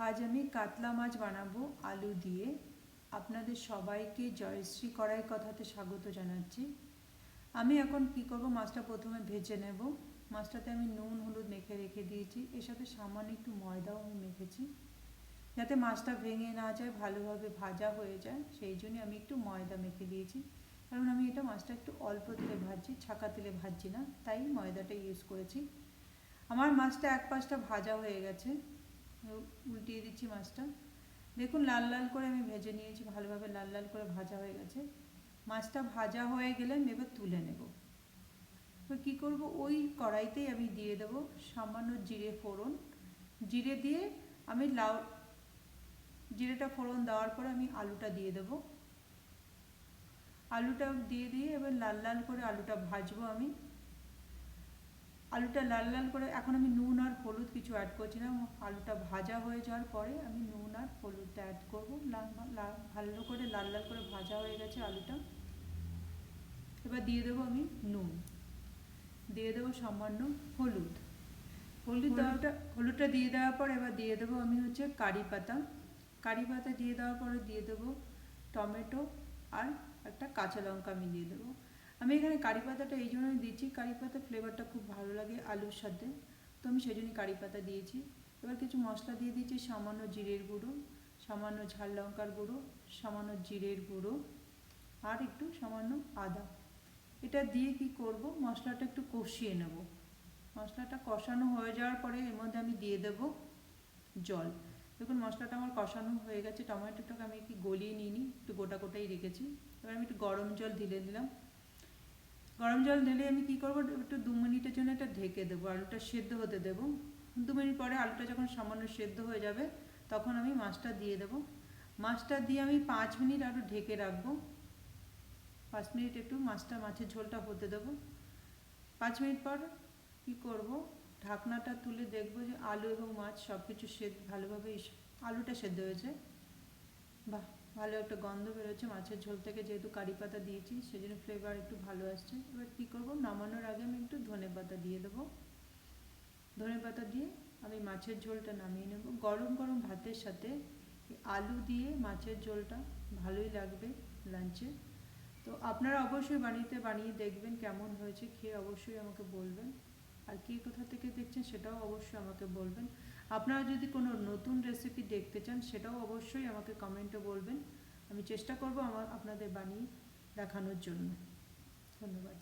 আজ আমি কাতলা মাছ বানাবো আলু দিয়ে। আপনাদের সবাইকে জয়শ্রী কড়াই কথাতে স্বাগত জানাচ্ছি। আমি এখন কি করব, মাছটা প্রথমে ভেজে নেব। মাছটাতে আমি নুন হলুদ মেখে রেখে দিয়েছি, এর সাথে সামান্য একটু ময়দাও আমি মেখেছি, যাতে মাছটা ভেঙে না যায়, ভালোভাবে ভাজা হয়ে যায়। সেই জন্য আমি একটু ময়দা মেখে দিয়েছি, কারণ আমি এটা মাছটা একটু অল্প তেলে ভাজছি, ছাকা তেলে ভাজছি না, তাই ময়দাটা ইউজ করেছি। আমার মাছটা এক পাশটা ভাজা হয়ে গেছে, উল্টিয়ে দিচ্ছি মাছটা। দেখুন লাল লাল করে আমি ভেজে নিয়েছি, ভালোভাবে লাল লাল করে ভাজা হয়ে গেছে। মাছটা ভাজা হয়ে গেলে আমি এবার তুলে নেব। এবার কী করব, ওই কড়াইতেই আমি দিয়ে দেব সামান্য জিরে ফোড়ন। জিরে দিয়ে আমি জিরেটা ফোড়ন দেওয়ার পরে আমি আলুটা দিয়ে দেব। আলুটা দিয়ে এবার লাল লাল করে আলুটা ভাজবো আমি। আলুটা লাল লাল করে এখন আমি নুন আর হলুদ কিছু অ্যাড করছি না। আলুটা ভাজা হয়ে যাওয়ার পরে আমি নুন আর হলুদটা অ্যাড করবো। ভালো করে লাল লাল করে ভাজা হয়ে গেছে আলুটা। এবার দিয়ে দেবো আমি নুন, দিয়ে দেবো সামান্য হলুদ। হলুদটা দিয়ে দেওয়ার পর এবার দিয়ে দেবো আমি কারি পাতা। কারি পাতা দিয়ে দেওয়ার পরে দিয়ে দেবো টমেটো আর একটা কাঁচা লঙ্কা আমি দিয়ে দেবো। আমি এখানে কারি পাতাটা এই জন্যই দিচ্ছি, কারি পাতা ফ্লেভারটা খুব ভালো লাগে আলুর সাথে, তো আমি সেই জন্যই কারি পাতা দিয়েছি। এবার কিছু মশলা দিয়ে দিচ্ছি, সামান্য জিরের গুঁড়ো, সামান্য ঝাল লঙ্কার গুঁড়ো, সামান্য জিরের গুঁড়ো আর একটু সামান্য আদা। এটা দিয়ে কি করব, মশলাটা একটু কষিয়ে নেব। মশলাটা কষানো হয়ে যাওয়ার পরে এর মধ্যে আমি দিয়ে দেব জল। দেখুন মশলাটা আমার কষানো হয়ে গেছে। টমেটোটাকে আমি কি গলিয়ে নিইনি, একটু গোটা গোটাই রেখেছি। এবার আমি একটু গরম জল ঢেলে দিলাম। গরম জল ঢেলে আমি কি করব, একটু 2 মিনিটের জন্য এটা ঢেকে দেবো, আলুটা সেদ্ধ হতে দেবো। 2 মিনিট পরে আলুটা যখন সামান্য সেদ্ধ হয়ে যাবে তখন আমি মাছটা দিয়ে দেবো। মাছটা দিয়ে আমি 5 মিনিট আরও ঢেকে রাখবো। 5 মিনিট একটু মাছের ঝোলটা হতে দেবো। 5 মিনিট পর কি করব, ঢাকনাটা তুলে দেখবো যে আলু এবং মাছ সব কিছু ভালোভাবে আলুটা সেদ্ধ হয়েছে। বাহ, ভালো একটা গন্ধ বেরোচ্ছে মাছের ঝোল থেকে, যেহেতু কারি পাতা দিয়েছি সেজন্য ফ্লেভার একটু ভালো আসছে। এবার কী করবো, নামানোর আগে আমি একটু ধনে পাতা দিয়ে দেবো। ধনে পাতা দিয়ে আমি মাছের ঝোলটা নামিয়ে নেব। গরম গরম ভাতের সাথে আলু দিয়ে মাছের ঝোলটা ভালোই লাগবে লাঞ্চে। তো আপনারা অবশ্যই বানিয়ে দেখবেন কেমন হয়েছে, খেয়ে অবশ্যই আমাকে বলবেন। আর কে কোথা থেকে দেখছেন সেটাও অবশ্যই আমাকে বলবেন। আপনারা যদি কোনো নতুন রেসিপি দেখতে চান সেটাও অবশ্যই আমাকে কমেন্টে বলবেন। আমি চেষ্টা করব আপনাদের বানিয়ে দেখানোর জন্য। ধন্যবাদ।